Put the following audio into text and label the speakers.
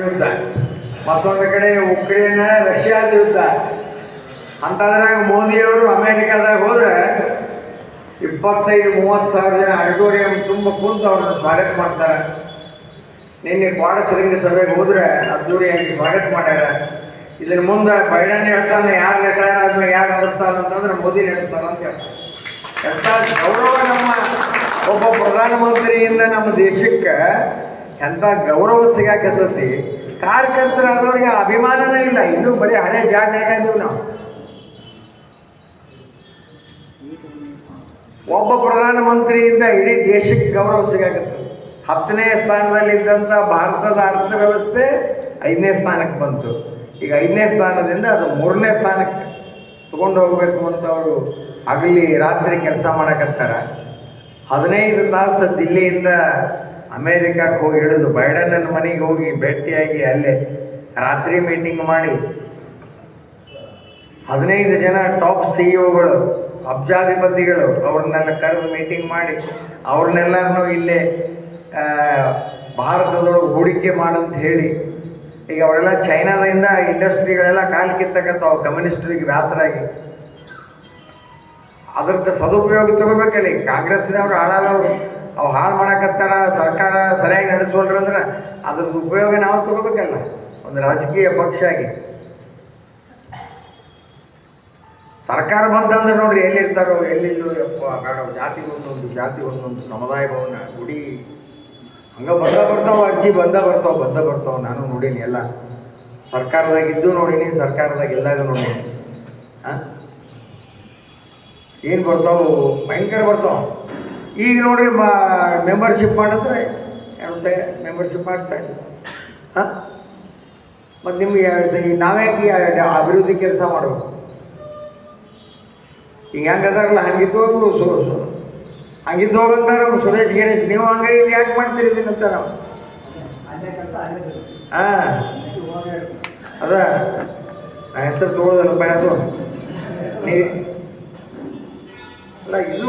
Speaker 1: ಯುದ್ಧ, ಮತ್ತೊಂದು ಕಡೆ ಉಕ್ರೇನ್ ರಷ್ಯಾದ ಯುದ್ಧ ಅಂತದ್ರಾಗ ಮೋದಿಯವರು ಅಮೇರಿಕಾದಾಗ ಹೋದ್ರೆ 25-30 ಸಾವಿರ ಜನ ಆಡಿಟೋರಿಯಂ ತುಂಬ ಕುಂತು ಅವ್ರನ್ನ ಸ್ವಾಗತ ಮಾಡ್ತಾರೆ. ನಿನ್ನೆ ಕ್ವಾಡ ಶೃಂಗಸಭೆಗೆ ಹೋದ್ರೆ ಅದ್ದೂರಿಯಾಗಿ ಸ್ವಾಗತ ಮಾಡ್ಯಾರ. ಇದನ್ನ ಮುಂದೆ ಬೈಡನ್ ಹೇಳ್ತಾನೆ, ಯಾರು ರಿಟೈರ್ ಆದ್ಮೇಲೆ ಯಾರು ನಡೆಸ್ತಾನ ಅಂತಂದ್ರೆ ಮೋದಿ ನಡೆಸ್ತಾನ ಅಂತ ಹೇಳ್ತಾರೆ. ಎಂಥ ಗೌರವ ನಮ್ಮ ಒಬ್ಬ ಪ್ರಧಾನಮಂತ್ರಿಯಿಂದ ನಮ್ಮ ದೇಶಕ್ಕೆ ಎಂಥ ಗೌರವ ಸಿಗಾಕತ್ತೈತಿ. ಕಾರ್ಯಕರ್ತರಾದವ್ರಿಗೆ ಅಭಿಮಾನನೇ ಇಲ್ಲ, ಇನ್ನೂ ಬರೀ ಹಳೆ ಜಾಡ್ ಹಾಕಿದ್ದೀವಿ ನಾವು. ಒಬ್ಬ ಪ್ರಧಾನಮಂತ್ರಿಯಿಂದ ಇಡೀ ದೇಶಕ್ಕೆ ಗೌರವ ಸಿಗಾಕತ್ತದೆ. 10ನೇ ಸ್ಥಾನದಲ್ಲಿದ್ದಂಥ ಭಾರತದ ಅರ್ಥವ್ಯವಸ್ಥೆ 5ನೇ ಸ್ಥಾನಕ್ಕೆ ಬಂತು. ಈಗ 5ನೇ ಸ್ಥಾನದಿಂದ ಅದು 3ನೇ ಸ್ಥಾನಕ್ಕೆ ತಗೊಂಡು ಹೋಗಬೇಕು ಅಂತ ಅವರು ಹಗಲಿ ರಾತ್ರಿ ಕೆಲಸ ಮಾಡಕತ್ತಾರ. 15 ತಾಸು ದಿಲ್ಲಿಯಿಂದ ಅಮೇರಿಕಕ್ಕೆ ಹೋಗಿ ಹಿಡಿದು ಬೈಡನ್ನ ಮನೆಗೆ ಹೋಗಿ ಭೇಟಿಯಾಗಿ ಅಲ್ಲೇ ರಾತ್ರಿ ಮೀಟಿಂಗ್ ಮಾಡಿ 15 ಜನ ಟಾಪ್ CEO-ಗಳು, ಅಬ್ಜಾಧಿಪತಿಗಳು ಅವ್ರನ್ನೆಲ್ಲ ಕರೆದು ಮೀಟಿಂಗ್ ಮಾಡಿ ಅವ್ರನ್ನೆಲ್ಲರೂ ಇಲ್ಲೇ ಭಾರತದೊಳಗೆ ಹೂಡಿಕೆ ಮಾಡಂತ ಹೇಳಿ, ಈಗ ಅವರೆಲ್ಲ ಚೈನಾದಿಂದ ಇಂಡಸ್ಟ್ರಿಗಳೆಲ್ಲ ಕಾಲು ಕಿತ್ತಕತ್ತಾವ ಕಮ್ಯುನಿಸ್ಟ್ರಿಗೆ ವ್ಯಾಸರಾಗಿ. ಅದ್ರದ್ದು ಸದುಪಯೋಗ ತಗೋಬೇಕಲ್ಲ. ಈಗ ಕಾಂಗ್ರೆಸ್ನವ್ರು ಹಾಳಾದವ್ರು ಅವು ಹಾಳು ಮಾಡಕತ್ತಾರ, ಸರ್ಕಾರ ಸರಿಯಾಗಿ ನಡೆಸೋಲ್ರಿ ಅಂದ್ರೆ ಅದ್ರದ್ದು ಉಪಯೋಗ ನಾವು ತಗೋಬೇಕಲ್ಲ ಒಂದು ರಾಜಕೀಯ ಪಕ್ಷ ಆಗಿ. ಸರ್ಕಾರ ಬಂತಂದ್ರೆ ನೋಡ್ರಿ ಎಲ್ಲಿರ್ತಾರೋ ಎಲ್ಲಿಲ್ಲೋ ಯಪ್ಪ ಬೇಡ, ಜಾತಿ ಒಂದೊಂದು ಸಮುದಾಯ ಭವನ ಗುಡಿ ಹಂಗೆ ಬರ್ತಾವ, ಅಜ್ಜಿ ಬಂದ ಬರ್ತಾವ. ನಾನು ನೋಡೀನಿ, ಎಲ್ಲ ಸರ್ಕಾರದಾಗಿದ್ದು ನೋಡೀನಿ, ಸರ್ಕಾರದಾಗ ಎಲ್ಲಾಗ ನೋಡೀನಿ. ಏನು ಬರ್ತಾವೆ, ಭಯಂಕರ ಬರ್ತಾವ. ಈಗ ನೋಡ್ರಿ ಮೆಂಬರ್ಶಿಪ್ ಮಾಡಿದ್ರೆ ಮೆಂಬರ್ಶಿಪ್ ಆಗ್ತಾ ಇದೆ. ಮತ್ತು ನಿಮ್ಗೆ ನಾವ್ಯಾಕೆ ಅಭಿವೃದ್ಧಿ ಕೆಲಸ ಮಾಡಬೇಕು? ಈಗ ಹೆಂಗೆ ಅದಾರಲ್ಲ ಹಂಗಿದ್ದು ಹೋಗಂತಾರ ಸುರೇಶ್ ಗಿರೀಶ್, ನೀವು ಹಂಗೆ ಇದು ಯಾಕೆ ಮಾಡ್ತೀರಿ ಇದನ್ನಂತ ನಾವು ಅದ ನಾ ಹೆಸರು ತಗೊಳ್ಳೋದಲ್ಲ ಅದು ನೀ ಅಲ್ಲ. ಇದು